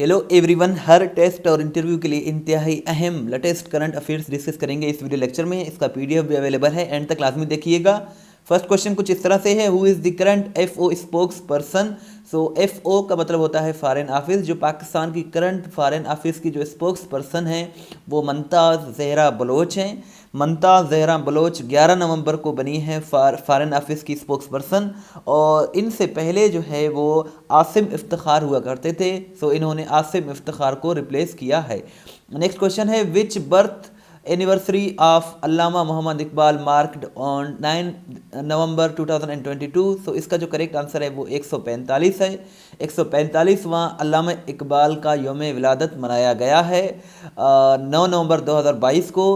Hello everyone, हर test और interview के लिए इंतहाई अहम लेटेस्ट करंट अफेयर्स डिस्कस करेंगे इस वीडियो लेक्चर में। इसका पीडीएफ भी अवेलेबल है, एंड तक लाजमी देखिएगा। फर्स्ट क्वेश्चन कुछ इस तरह से है, who is the current FO spokes person. So FO का मतलब होता है फॉरेन ऑफिस। जो पाकिस्तान की करंट फॉरेन ऑफिस की जो स्पोक्स पर्सन है वो मुमताज़ ज़हरा बलोच हैं। मुमताज़ ज़हरा बलोच 11 नवंबर को बनी है फॉरेन ऑफिस की स्पोक्स पर्सन, और इनसे पहले जो है वो आसिम इफ्तिखार हुआ करते थे। सो इन्होंने आसिम इफ्तिखार को रिप्लेस किया है। नेक्स्ट क्वेश्चन है, which birth anniversary of Allama Mohammad Iqbal marked on 9 November 2022। So इसका जो करेक्ट आंसर है वो 145 है। 145वां अल्लामा इकबाल का यौम विलादत मनाया गया है 9 नवंबर 2022 को।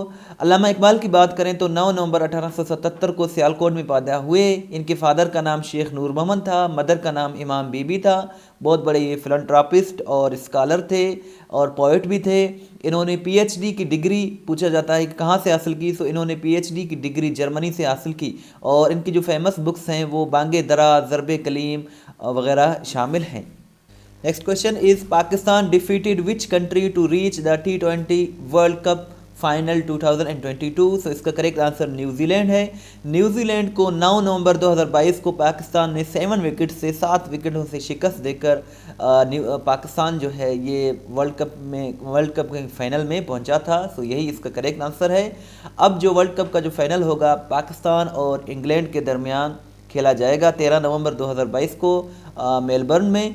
अल्लामा इकबाल की बात करें तो 9 नवंबर 1877 को सियालकोट में पैदा हुए। इनके फादर का नाम शेख नूर मोहम्मद था, मदर का नाम इमाम बीबी था। बहुत बड़े ये फिलंथ्रॉपिस्ट और स्कॉलर थे और पोइट भी थे। इन्होंने पीएचडी की डिग्री, पूछा जाता है कि कहाँ से हासिल की, सो इन्होंने पीएचडी की डिग्री जर्मनी से हासिल की। और इनकी जो फेमस बुक्स हैं वो बांगे दरा, ज़रबे कलीम वगैरह शामिल हैं। Next question is, Pakistan defeated which country to reach the T20 world cup final 2022। So इसका करेक्ट आंसर न्यूजीलैंड है। न्यूजीलैंड को 9 नवंबर 2022 को पाकिस्तान ने 7 विकेट से 7 विकेटों से शिकस्त देकर पाकिस्तान जो है ये वर्ल्ड कप के फाइनल में पहुंचा था। सो यही इसका करेक्ट आंसर है। अब जो वर्ल्ड कप का जो फाइनल होगा पाकिस्तान और इंग्लैंड के दरमियान खेला जाएगा 13 नवंबर 2022 को मेलबर्न में।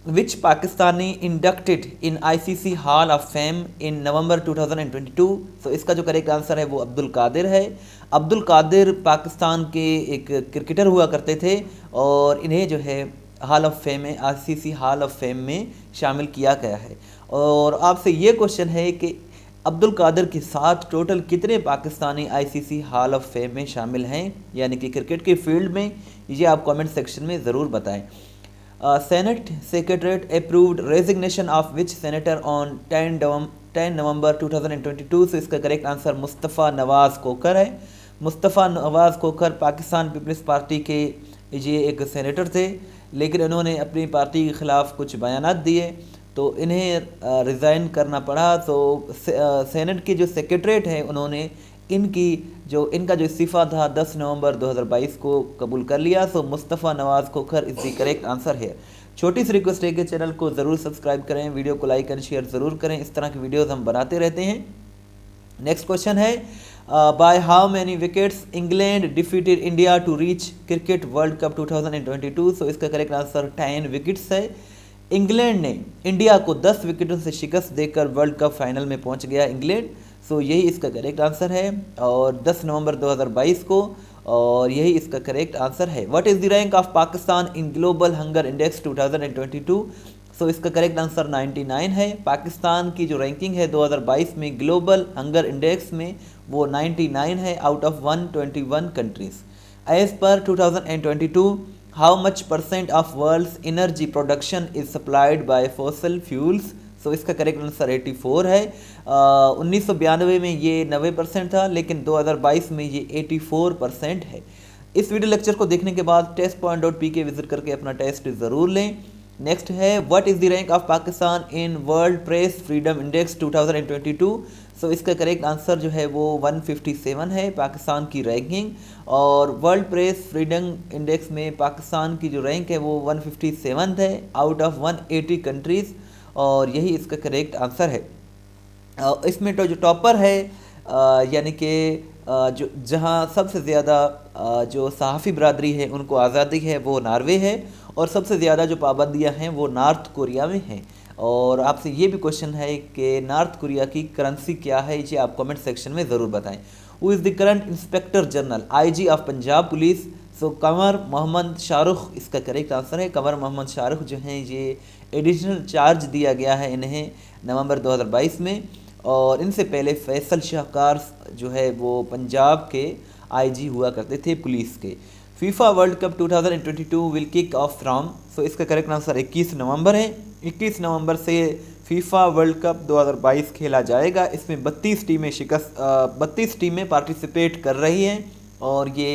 Which Pakistani inducted in ICC Hall of Fame in November 2022। So इसका जो करेक्ट आंसर है वो अब्दुल कादिर है। अब्दुल कादिर पाकिस्तान के एक क्रिकेटर हुआ करते थे और इन्हें जो है हॉल ऑफ फेम में, ICC हॉल ऑफ फेम में शामिल किया गया है। और आपसे ये क्वेश्चन है कि अब्दुल कादिर के साथ टोटल कितने Pakistani ICC hall of fame में शामिल हैं, यानी कि क्रिकेट के फील्ड में। ये आप कमेंट सेक्शन में ज़रूर बताएं। Senate Secretariat approved resignation of which senator on 10 November 2022। So इसका करेक्ट आंसर मुस्तफ़ा नवाज़ कोकर है। मुस्तफ़ा नवाज़ कोकर पाकिस्तान पीपल्स पार्टी के ये एक सेनेटर थे, लेकिन उन्होंने अपनी पार्टी के ख़िलाफ़ कुछ बयानात दिए तो इन्हें रिज़ाइन करना पड़ा। तो सेनेट की जो सेक्रेटरीट है उन्होंने इनका जो इस्तीफ़ा था 10 नवंबर 2022 को कबूल कर लिया। So Mustafa Nawaz Khokhar is the correct answer है। छोटी सी रिक्वेस्ट है कि चैनल को ज़रूर सब्सक्राइब करें, वीडियो को लाइक एंड शेयर ज़रूर करें। इस तरह की वीडियोज़ हम बनाते रहते हैं। नेक्स्ट क्वेश्चन है, by how many wickets England defeated India to reach cricket world cup 2022। So इसका करेक्ट आंसर 10 विकेट्स है। इंग्लैंड ने इंडिया को 10 विकेटों से शिकस्त देकर वर्ल्ड कप फाइनल में पहुंच गया इंग्लैंड। सो यही इसका करेक्ट आंसर है और 10 नवंबर 2022 को, और यही इसका करेक्ट आंसर है। What is the rank of Pakistan in global hunger index 2022। So इसका करेक्ट आंसर 99 है। पाकिस्तान की जो रैंकिंग है 2022 में ग्लोबल हंगर इंडेक्स में वो 99 है out of 121 countries. As per 2022 how much % of world's energy production is supplied by fossil fuels. So इसका करेक्ट आंसर 84 है। 1992 में ये 90% था, लेकिन 2022 में ये 84% है। इस वीडियो लेक्चर को देखने के बाद testpoint.pk विजिट करके अपना टेस्ट ज़रूर लें। नेक्स्ट है, what is the rank of Pakistan in world press freedom index 2022। So इसका करेक्ट आंसर जो है वो 157 है पाकिस्तान की रैंकिंग, और वर्ल्ड प्रेस फ्रीडम इंडेक्स में पाकिस्तान की जो रैंक है वो 157 है आउट ऑफ 180 कंट्रीज़, और यही इसका करेक्ट आंसर है। इसमें तो जो टॉपर है यानी कि जो जहां सबसे ज़्यादा जो सहाफ़ी बरदरी है उनको आज़ादी है वो नॉर्वे है, और सबसे ज़्यादा जो पाबंदियां हैं वो नॉर्थ कोरिया में हैं। और आपसे ये भी क्वेश्चन है कि नॉर्थ कोरिया की करेंसी क्या है, ये आप कमेंट सेक्शन में ज़रूर बताएं। Who is the current inspector general IG of Punjab police. So Kanwar Mohammad Shahrukh इसका करेक्ट आंसर है। कंवर मोहम्मद शाहरुख जो हैं ये एडिशनल चार्ज दिया गया है इन्हें नवंबर 2022 में, और इनसे पहले फैसल शाहकार जो है वो पंजाब के IG हुआ करते थे पुलिस के। FIFA world cup 2022 will kick off from. So इसका करेक्ट आंसर 21 नवंबर है। 21 नवंबर से फीफा वर्ल्ड कप 2022 खेला जाएगा। इसमें 32 टीमें पार्टिसिपेट कर रही हैं और ये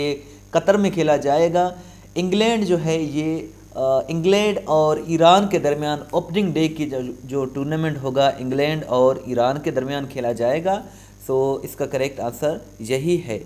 कतर में खेला जाएगा। इंग्लैंड जो है ये इंग्लैंड और ईरान के दरमियान ओपनिंग डे की जो टूर्नामेंट होगा इंग्लैंड और ईरान के दरमियान खेला जाएगा। सो इसका करेक्ट आंसर यही है।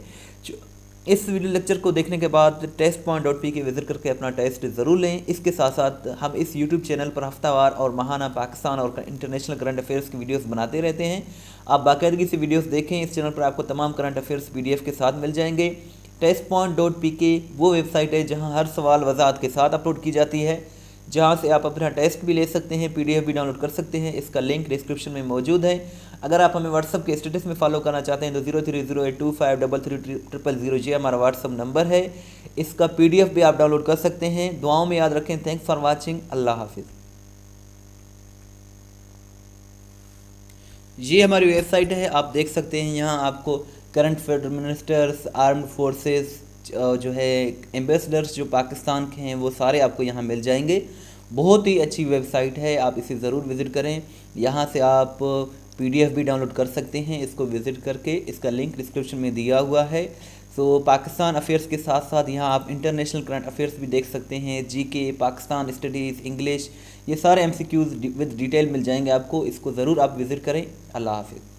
इस वीडियो लेक्चर को देखने के बाद testpoint.p विजिट करके अपना टेस्ट ज़रूर लें। इसके साथ साथ हम इस यूट्यूब चैनल पर हफ्तावार और माहाना पाकिस्तान और इंटरनेशनल करंट अफेयर्स की वीडियोस बनाते रहते हैं। आप बाकायदगी से वीडियोस देखें। इस चैनल पर आपको तमाम करंट अफेयर्स PDF के साथ मिल जाएंगे। testpoint.p वो वेबसाइट है जहाँ हर सवाल वजाहत के साथ अपलोड की जाती है, जहाँ से आप अपना टेस्ट भी ले सकते हैं, PDF भी डाउनलोड कर सकते हैं। इसका लिंक डिस्क्रिप्शन में मौजूद है। अगर आप हमें व्हाट्सअप के स्टेटस में फॉलो करना चाहते हैं तो 0308253300 ये हमारा व्हाट्सअप नंबर है। इसका PDF भी आप डाउनलोड कर सकते हैं। दुआओं में याद रखें। Thanks for watching. अल्लाह हाफिज़। ये हमारी वेबसाइट है, आप देख सकते हैं। यहाँ आपको current federal ministers, armed forces, जो है एम्बेसडर्स जो पाकिस्तान के हैं, वो सारे आपको यहाँ मिल जाएंगे। बहुत ही अच्छी वेबसाइट है, आप इसे ज़रूर विज़िट करें। यहाँ से आप PDF भी डाउनलोड कर सकते हैं। इसको विज़िट करके इसका लिंक डिस्क्रिप्शन में दिया हुआ है। सो पाकिस्तान अफेयर्स के साथ साथ यहाँ आप इंटरनेशनल करंट अफेयर्स भी देख सकते हैं। GK, पाकिस्तान स्टडीज़, इंग्लिश, ये सारे MCQs विद डिटेल मिल जाएंगे आपको। इसको ज़रूर आप विज़िट करें। अल्लाह हाफिज़।